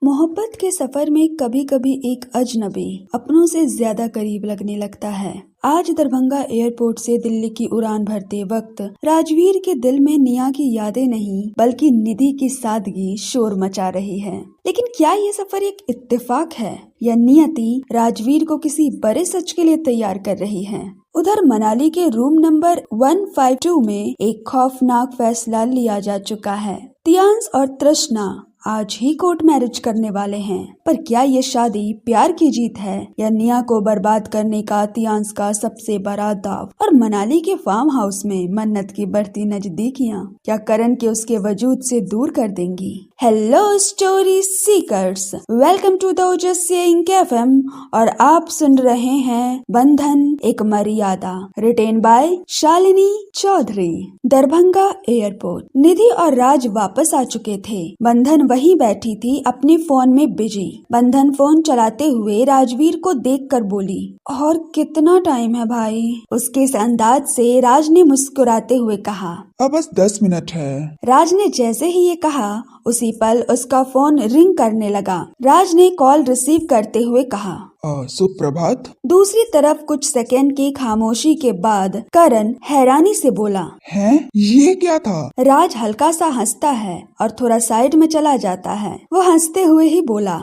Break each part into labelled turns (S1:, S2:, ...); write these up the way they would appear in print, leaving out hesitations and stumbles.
S1: मोहब्बत के सफर में कभी कभी एक अजनबी अपनों से ज्यादा करीब लगने लगता है। आज दरभंगा एयरपोर्ट से दिल्ली की उड़ान भरते वक्त राजवीर के दिल में निया की यादें नहीं बल्कि निधि की सादगी शोर मचा रही है। लेकिन क्या ये सफर एक इत्तेफाक है या नियति राजवीर को किसी बड़े सच के लिए तैयार कर रही है? उधर मनाली के रूम नंबर 152 में एक खौफनाक फैसला लिया जा चुका है। तियांश और तृष्णा आज ही कोर्ट मैरिज करने वाले हैं, पर क्या ये शादी प्यार की जीत है या निया को बर्बाद करने का तियांश का सबसे बड़ा दाव? और मनाली के फार्म हाउस में मन्नत की बढ़ती नजदीकियां क्या करण के उसके वजूद से दूर कर देंगी? Hello story seekers, welcome to the ओजस्विंग FM और आप सुन रहे हैं Bandhan Ek Maryada, written by Shalini Chaudhary. Darbhanga airport. Nidhi और राज वापस आ चुके थे। बंधन वहीं बैठी थी अपने फोन में बिजी। बंधन फोन चलाते हुए राजवीर को देखकर बोली, और कितना टाइम है भाई? उसके इस अंदाज से राज ने मुस्कुराते हुए कहा,
S2: अब बस 10 मिनट है।
S1: राज ने जैसे ही ये कहा उसी पल उसका फोन रिंग करने लगा। राज ने कॉल रिसीव करते हुए कहा,
S2: सुप्रभात।
S1: दूसरी तरफ कुछ सेकंड की खामोशी के बाद करण हैरानी से बोला,
S2: हैं? ये क्या था?
S1: राज हल्का सा हंसता है और थोड़ा साइड में चला जाता है। वो हंसते हुए ही बोला,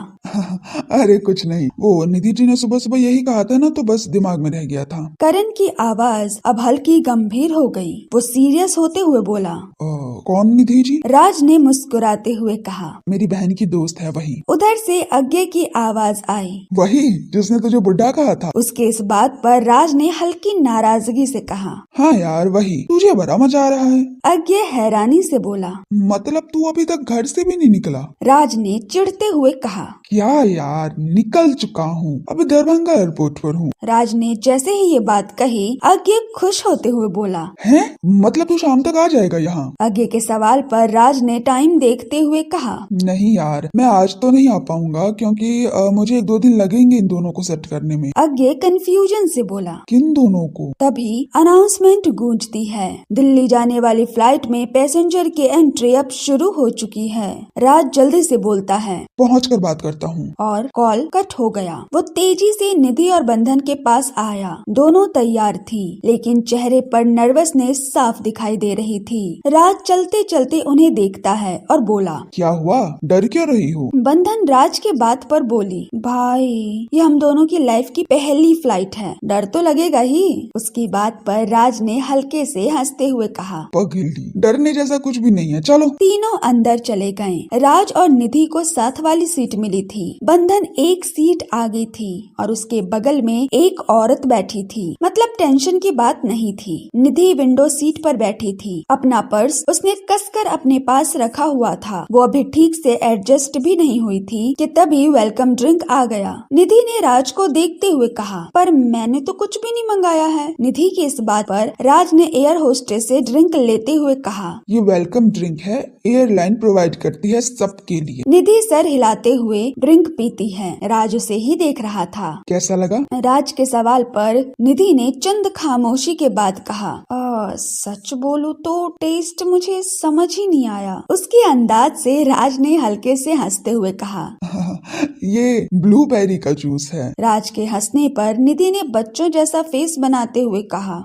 S2: अरे कुछ नहीं, वो निधि जी ने सुबह सुबह यही कहा था ना, तो बस दिमाग में रह गया था।
S1: करण की आवाज अब हल्की गंभीर हो गई। वो सीरियस होते हुए बोला,
S2: कौन निधि जी?
S1: राज ने मुस्कुराते हुए कहा,
S2: मेरी बहन की दोस्त है वही।
S1: उधर से अज्ञे की आवाज आई,
S2: वही जिसने तुझे बुड्ढा कहा था।
S1: उसके इस बात पर राज ने हल्की नाराजगी से कहा,
S2: हाँ यार वही। तुझे बड़ा मजा आ रहा है।
S1: अज्ञे हैरानी से बोला,
S2: मतलब तू अभी तक घर से भी नहीं निकला?
S1: राज ने चिढ़ते हुए कहा,
S2: क्या यार, निकल चुका हूँ, अभी दरभंगा एयरपोर्ट पर हूँ।
S1: राज ने जैसे ही ये बात कही अज्ञे खुश होते हुए बोला,
S2: हैं? मतलब तू शाम तक आ जाएगा यहाँ?
S1: अज्ञे के सवाल पर राज ने टाइम देखते हुए कहा,
S2: नहीं यार, मैं आज तो नहीं आ पाऊंगा क्योंकि मुझे 1-2 दिन लगेंगे इन दोनों को सेट करने में।
S1: अज्ञे कंफ्यूजन से बोला,
S2: किन दोनों को?
S1: तभी अनाउंसमेंट गूंजती है, दिल्ली जाने वाली फ्लाइट में पैसेंजर की एंट्री अब शुरू हो चुकी है। राज जल्दी से बोलता है,
S2: पहुँच कर बात करता हूँ।
S1: और कॉल कट हो गया। वो तेजी से निधि और बंधन के पास आया। दोनों तैयार थी, लेकिन चेहरे पर नर्वसनेस साफ दिखाई दे रही थी। राज चलते चलते उन्हें देखता है और बोला,
S2: क्या हुआ, डर क्यों रही हो?
S1: बंधन राज के बात पर बोली, भाई ये हम दोनों की लाइफ की पहली फ्लाइट है, डर तो लगेगा ही। उसकी बात पर राज ने हल्के से हंसते हुए कहा,
S2: पगली, डरने जैसा कुछ भी नहीं है, चलो।
S1: तीनों अंदर चले गए। राज और निधि को साथ वाली सीट मिली थी। बंधन एक सीट आगे थी और उसके बगल में एक औरत बैठी थी। मतलब टेंशन की बात नहीं थी। निधि विंडो सीट पर बैठी थी। अपना पर्स उसने कसकर अपने पास रखा हुआ था। वो अभी ठीक से एडजस्ट भी नहीं हुई थी कि तभी वेलकम ड्रिंक आ गया। निधि ने राज को देखते हुए कहा, पर मैंने तो कुछ भी नहीं मंगाया है। निधि की इस बात पर राज ने एयर होस्टेस से ड्रिंक लेते हुए कहा,
S2: ये वेलकम ड्रिंक है, एयरलाइन प्रोवाइड करती है सबके लिए।
S1: निधि सर हिलाते हुए ड्रिंक पीती है। राज उसे ही देख रहा था।
S2: कैसा लगा?
S1: राज के सवाल पर निधि ने चंद खामोशी के बाद कहा, सच बोलूं तो टेस्ट मुझे समझ ही नहीं आया। उसके अंदाज से राज ने हल्के से हंसते हुए कहा,
S2: ये ब्लूबेरी का जूस है।
S1: राज के हंसने पर निधि ने बच्चों जैसा फेस बनाते हुए कहा,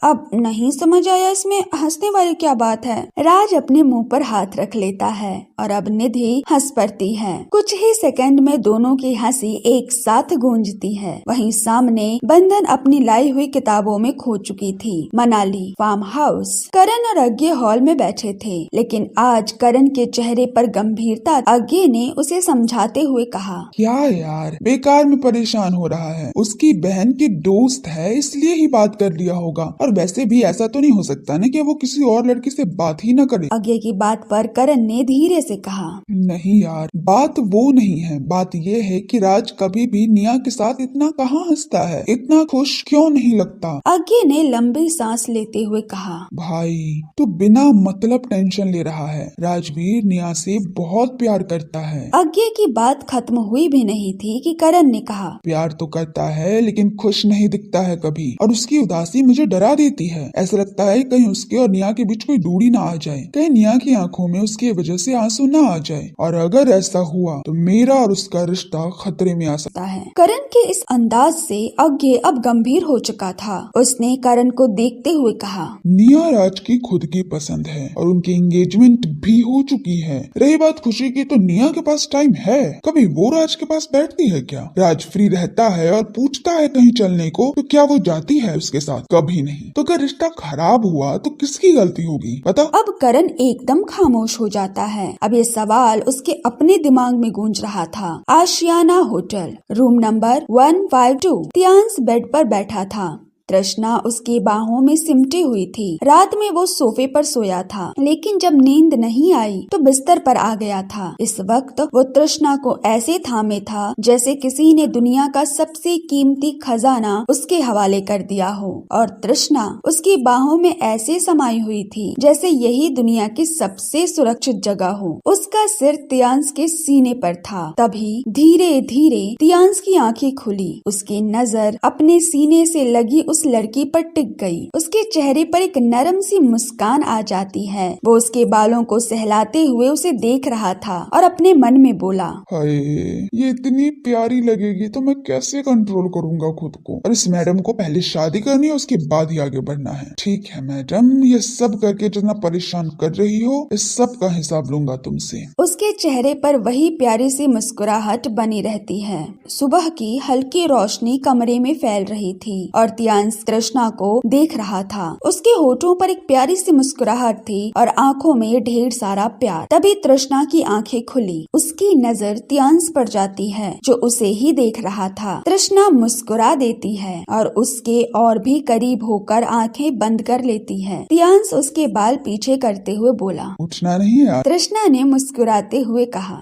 S1: अब नहीं समझ आया इसमें हंसने वाली क्या बात है। राज अपने मुंह पर हाथ रख लेता है और अब निधि हंस पड़ती है। कुछ ही सेकंड में दोनों की हंसी एक साथ गूंजती है। वहीं सामने बंधन अपनी लाई हुई किताबों में खो चुकी थी। Manali farm house. करण और अज्ञे हॉल में बैठे थे, लेकिन आज करण के चेहरे पर गंभीरता। अज्ञे ने उसे समझाते हुए कहा,
S2: क्या यार, बेकार में परेशान हो रहा है। उसकी बहन की दोस्त है इसलिए ही बात कर लिया होगा, और वैसे भी ऐसा तो नहीं हो सकता ना कि वो किसी और लड़की से बात ही न करे।
S1: अज्ञे की बात पर करण ने धीरे से कहा,
S2: नहीं यार, बात वो नहीं है। बात ये है कि राज कभी भी निया के साथ इतना कहाँ हंसता है, इतना खुश क्यों नहीं लगता।
S1: अज्ञे ने लंबी सांस लेते हुए कहा,
S2: भाई तू बिना मतलब टेंशन ले रहा है। राजवीर निया से बहुत प्यार करता है।
S1: अज्ञे की बात खत्म हुई भी नहीं थी कि करण ने कहा,
S2: प्यार तो करता है लेकिन खुश नहीं दिखता है कभी, और उसकी उदासी मुझे डरा देती है। ऐसा लगता है कहीं उसके और निया के बीच कोई दूरी ना आ जाए, कहीं निया की आंखों में उसकी वजह से आंसू ना आ जाए, और अगर ऐसा हुआ तो मेरा और उसका रिश्ता खतरे में आ सकता
S1: है। करण के इस अंदाज से अज्ञे अब गंभीर हो चुका था। उसने करण को देखते हुए कहा,
S2: निया राज की खुद की पसंद है और उनकी एंगेजमेंट भी हो चुकी है। रही बात खुशी की, तो निया के पास टाइम है। कभी वो राज के पास बैठती है क्या? राज फ्री रहता है और पूछता है कहीं चलने को, तो क्या वो जाती है उसके साथ? कभी नहीं। तो अगर रिश्ता खराब हुआ तो किसकी गलती होगी बता?
S1: अब करण एकदम खामोश हो जाता है। अब ये सवाल उसके अपने दिमाग में गूंज रहा था। आशियाना होटल, रूम नंबर 152। तियांश बेड पर बैठा था। तृष्णा उसकी बाहों में सिमटी हुई थी। रात में वो सोफे पर सोया था, लेकिन जब नींद नहीं आई तो बिस्तर पर आ गया था। इस वक्त वो तृष्णा को ऐसे थामे था जैसे किसी ने दुनिया का सबसे कीमती खजाना उसके हवाले कर दिया हो, और तृष्णा उसकी बाहों में ऐसे समाई हुई थी जैसे यही दुनिया की सबसे सुरक्षित जगह हो। उसका सिर तियांश के सीने पर था। तभी धीरे धीरे तियांश की आंखें खुली। उसकी नजर अपने सीने से लगी उस लड़की पर टिक गई। उसके चेहरे पर एक नरम सी मुस्कान आ जाती है। वो उसके बालों को सहलाते हुए उसे देख रहा था और अपने मन में बोला,
S2: हाय, ये इतनी प्यारी लगेगी तो मैं कैसे कंट्रोल करूंगा खुद को। और इस मैडम को पहले शादी करनी है, उसके बाद ही आगे बढ़ना है। ठीक है मैडम, ये सब करके जितना परेशान कर रही हो, इस सब का हिसाब लूंगा तुमसे।
S1: उसके चेहरे पर वही प्यारी सी मुस्कुराहट बनी रहती है। सुबह की हल्की रोशनी कमरे में फैल रही थी और तियांश तृष्णा को देख रहा था। उसके होठों पर एक प्यारी सी मुस्कुराहट थी और आंखों में ढेर सारा प्यार। तभी तृष्णा की आंखें खुली। उसकी नजर तियांश पर जाती है जो उसे ही देख रहा था। तृष्णा मुस्कुरा देती है और उसके और भी करीब होकर आंखें बंद कर लेती है। तियांश उसके बाल पीछे करते हुए बोला,
S2: उठना नहीं है?
S1: तृष्णा ने मुस्कुराते हुए कहा,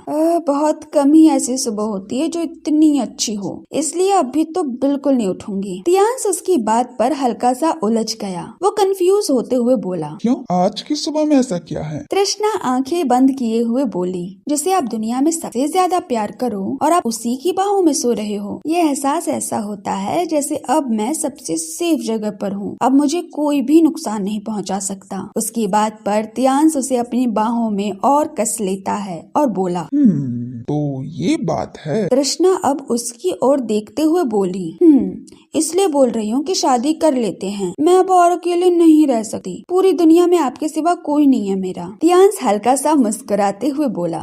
S1: बहुत कम ही ऐसी सुबह होती है जो इतनी अच्छी हो, इसलिए अभी तो बिल्कुल नहीं उठूंगी। तियांश उसकी बात पर हल्का सा उलझ गया। वो कंफ्यूज होते हुए बोला,
S2: क्यों? आज की सुबह में ऐसा क्या है?
S1: तृष्णा आंखें बंद किए हुए बोली, जिसे आप दुनिया में सबसे ज्यादा प्यार करो और आप उसी की बाहों में सो रहे हो। ये एहसास ऐसा होता है जैसे अब मैं सबसे सेफ जगह पर हूँ। अब मुझे कोई भी नुकसान नहीं पहुँचा सकता। उसकी बात पर तियांश उसे अपनी बाहों में और कस लेता है और बोला,
S2: तो ये बात है।
S1: तृष्णा अब उसकी ओर देखते हुए बोली, इसलिए बोल रही हूँ कि शादी कर लेते हैं। मैं अब और अकेले नहीं रह सकती। पूरी दुनिया में आपके सिवा कोई नहीं है मेरा। तियांश हल्का सा मुस्कुराते हुए बोला,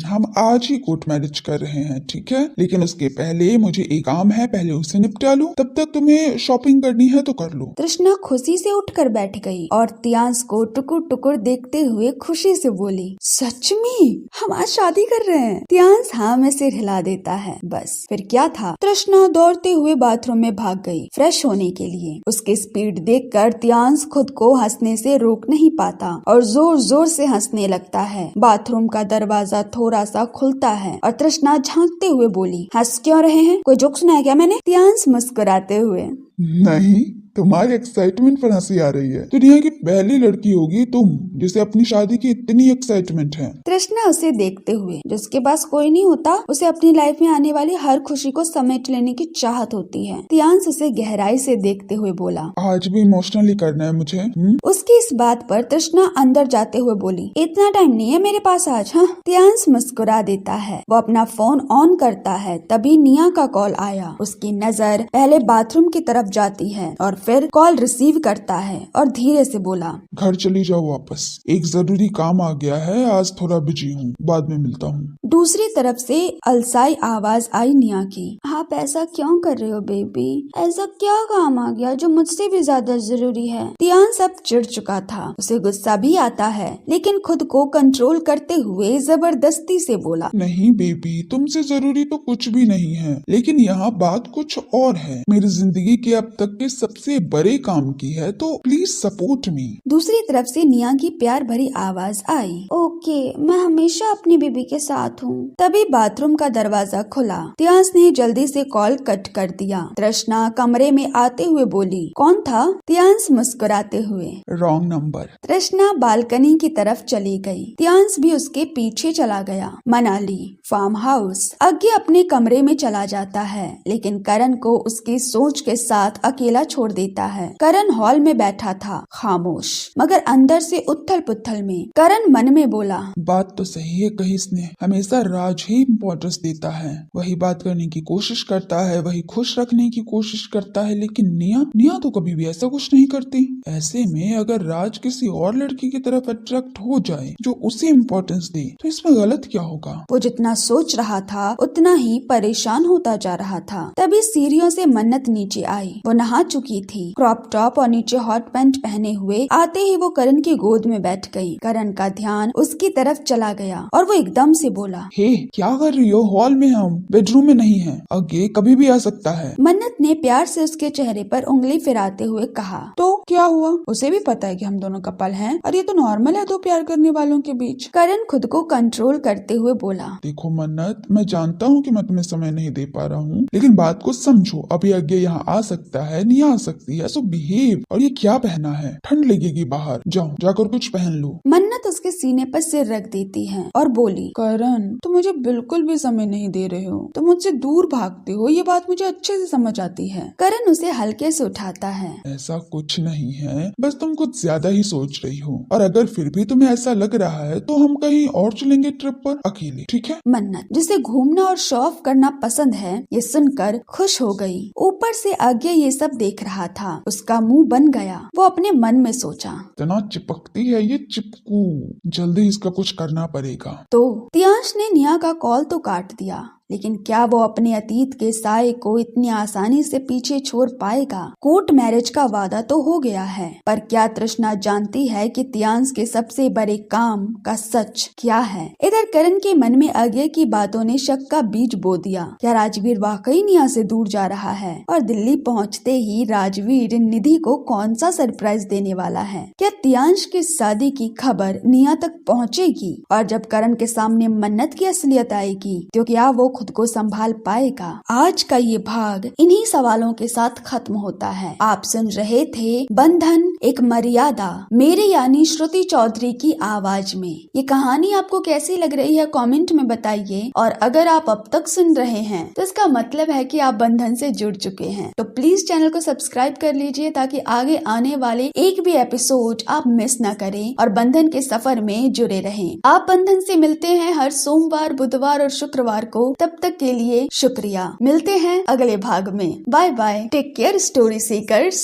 S2: हम आज ही कोर्ट मैरिज कर रहे हैं, ठीक है? लेकिन उसके पहले मुझे एक काम है, पहले उसे निपटा लो। तब तक तुम्हें शॉपिंग करनी है तो कर लो।
S1: तृष्णा खुशी से उठकर बैठ गई और तियांश को टुकुर टुकुर देखते हुए खुशी से बोली, सच में हम आज शादी कर रहे हैं? तियांश हाँ में सिर हिला देता है। बस फिर क्या था। तृष्णा दौड़ते हुए बाथरूम में भाग गई फ्रेश होने के लिए। उसकी स्पीड देखकर तियांश खुद को हंसने से रोक नहीं पाता और जोर जोर से हंसने लगता है। बाथरूम का दरवाजा थोड़ा सा खुलता है और तृष्णा झांकते हुए बोली, हंस क्यों रहे हैं? कोई जोक सुनाया क्या मैंने? तियांश मुस्कुराते हुए,
S2: नहीं, तुम्हारी एक्साइटमेंट पर हंसी आ रही है। दुनिया की पहली लड़की होगी तुम जिसे अपनी शादी की इतनी एक्साइटमेंट है।
S1: तृष्णा उसे देखते हुए, जिसके पास कोई नहीं होता उसे अपनी लाइफ में आने वाली हर खुशी को समेट लेने की चाहत होती है। तियांश उसे गहराई से देखते हुए बोला,
S2: आज भी इमोशनली करना है मुझे।
S1: उसकी इस बात पर तृष्णा अंदर जाते हुए बोली, इतना टाइम नहीं है मेरे पास आज। हाँ। तियांश मुस्कुरा देता है। वो अपना फोन ऑन करता है। तभी निया का कॉल आया। उसकी नजर पहले बाथरूम की तरफ जाती है और फिर कॉल रिसीव करता है और धीरे से बोला,
S2: घर चली जाओ वापस, एक जरूरी काम आ गया है, आज थोड़ा बिजी हूँ, बाद में मिलता हूँ।
S1: दूसरी तरफ से अलसाई आवाज आई निया की, आप ऐसा क्यों कर रहे हो बेबी? ऐसा क्या काम आ गया जो मुझसे भी ज्यादा जरूरी है? तियांश अब चिढ़ चुका था। उसे गुस्सा भी आता है, लेकिन खुद को कंट्रोल करते हुए जबरदस्ती से बोला,
S2: नहीं बेबी, तुमसे जरूरी तो कुछ भी नहीं है, लेकिन यहाँ बात कुछ और है। मेरी जिंदगी के अब तक के सबसे बड़े काम की है, तो प्लीज सपोर्ट मी।
S1: दूसरी तरफ से निया की प्यार भरी आवाज आई, ओके, मैं हमेशा अपनी बेबी के साथ हूँ। तभी बाथरूम का दरवाजा खुला। तियांश ने जल्दी से कॉल कट कर दिया। तृष्णा कमरे में आते हुए बोली, कौन था? तियांश मुस्कुराते हुए,
S2: रॉन्ग रॉन्ग नंबर।
S1: तृष्णा बालकनी की तरफ चली गई। तियांश भी उसके पीछे चला गया। Manali farm house. अज्ञे अपने कमरे में चला जाता है, लेकिन करण को उसकी सोच के साथ अकेला छोड़ देता है। करण हॉल में बैठा था, खामोश, मगर अंदर से उथल पुथल में। करण मन में बोला,
S2: बात तो सही है कही इसने, हमेशा राज ही इम्पोर्टेंस देता है, वही बात करने की कोशिश करता है, वही खुश रखने की कोशिश करता है, लेकिन निया तो कभी भी ऐसा कुछ नहीं करती। ऐसे में अगर राज किसी और लड़की की तरफ अट्रैक्ट हो जाए जो उसे इम्पोर्टेंस दे, तो इसमें गलत क्या होगा।
S1: वो जितना सोच रहा था उतना ही परेशान होता जा रहा था। तभी सीढ़ियों से मन्नत नीचे आई। वो नहा चुकी थी, क्रॉप टॉप और नीचे हॉट पैंट पहने हुए। आते ही वो करण की गोद में बैठ गई। करण का ध्यान उसकी तरफ चला गया और वो एकदम से बोला,
S2: हे क्या कर रही हो, हॉल में हम, बेडरूम में नहीं है, आगे कभी भी आ सकता है।
S1: मन्नत ने प्यार से उसके चेहरे पर उंगली फिराते हुए कहा,
S3: तो क्या हुआ, उसे भी पता है कि हम दोनों कपल हैं और ये तो नॉर्मल है दो प्यार करने वालों के बीच।
S1: करण खुद को कंट्रोल करते हुए बोला,
S2: देखो मन्नत, मैं जानता हूँ कि मैं तुम्हें समय नहीं दे पा रहा हूँ, लेकिन बात को समझो। अभी आगे यहाँ आ सकता है, नहीं आ सकती है, सो बिहेव। और ये क्या पहना है, ठंड लगेगी बाहर, जाओ जाकर कुछ पहन लो।
S1: मन्नत उसके सीने पर सिर रख देती है और बोली,
S3: करण तुम मुझे बिल्कुल भी समय नहीं दे रहे हो, तुम मुझसे दूर भागते हो, ये बात मुझे अच्छे से समझ आती है।
S1: करण उसे हल्के से उठाता है।
S2: ऐसा कुछ नहीं है, बस तुम कुछ ज्यादा ही सोच रही हो, और अगर फिर भी तुम्हें ऐसा लग रहा है तो हम कहीं और चलेंगे ट्रिप पर अकेले, ठीक है।
S1: मन्नत, जिसे घूमना और शो ऑफ करना पसंद है, ये सुनकर खुश हो गई। ऊपर से आगे ये सब देख रहा था, उसका मुंह बन गया। वो अपने मन में सोचा,
S2: इतना चिपकती है ये चिपकू, जल्दी इसका कुछ करना पड़ेगा।
S1: तो तियांश ने निया का कॉल तो काट दिया, लेकिन क्या वो अपने अतीत के साये को इतनी आसानी से पीछे छोड़ पाएगा। कोर्ट मैरिज का वादा तो हो गया है, पर क्या तृष्णा जानती है कि तियांश के सबसे बड़े काम का सच क्या है। इधर करण के मन में आगे की बातों ने शक का बीज बो दिया। क्या राजवीर वाकई निया से दूर जा रहा है? और दिल्ली पहुंचते ही राजवीर निधि को कौन सा सरप्राइज देने वाला है? क्या तियांश की शादी की खबर निया तक पहुंचेगी? और जब करण के सामने मन्नत की असलियत आएगी तो क्या वो खुद को संभाल पाएगा? आज का ये भाग इन्हीं सवालों के साथ खत्म होता है। आप सुन रहे थे बंधन एक मर्यादा, मेरे यानी श्रुति चौधरी की आवाज में। ये कहानी आपको कैसी लग रही है कमेंट में बताइए, और अगर आप अब तक सुन रहे हैं तो इसका मतलब है कि आप बंधन से जुड़ चुके हैं। तो प्लीज चैनल को सब्सक्राइब कर लीजिए ताकि आगे आने वाले एक भी एपिसोड आप मिस न करें और बंधन के सफर में जुड़े रहें। आप बंधन से मिलते हैं हर सोमवार, बुधवार और शुक्रवार को। तब तक के लिए शुक्रिया। मिलते हैं अगले भाग में। Bye bye, take care story seekers.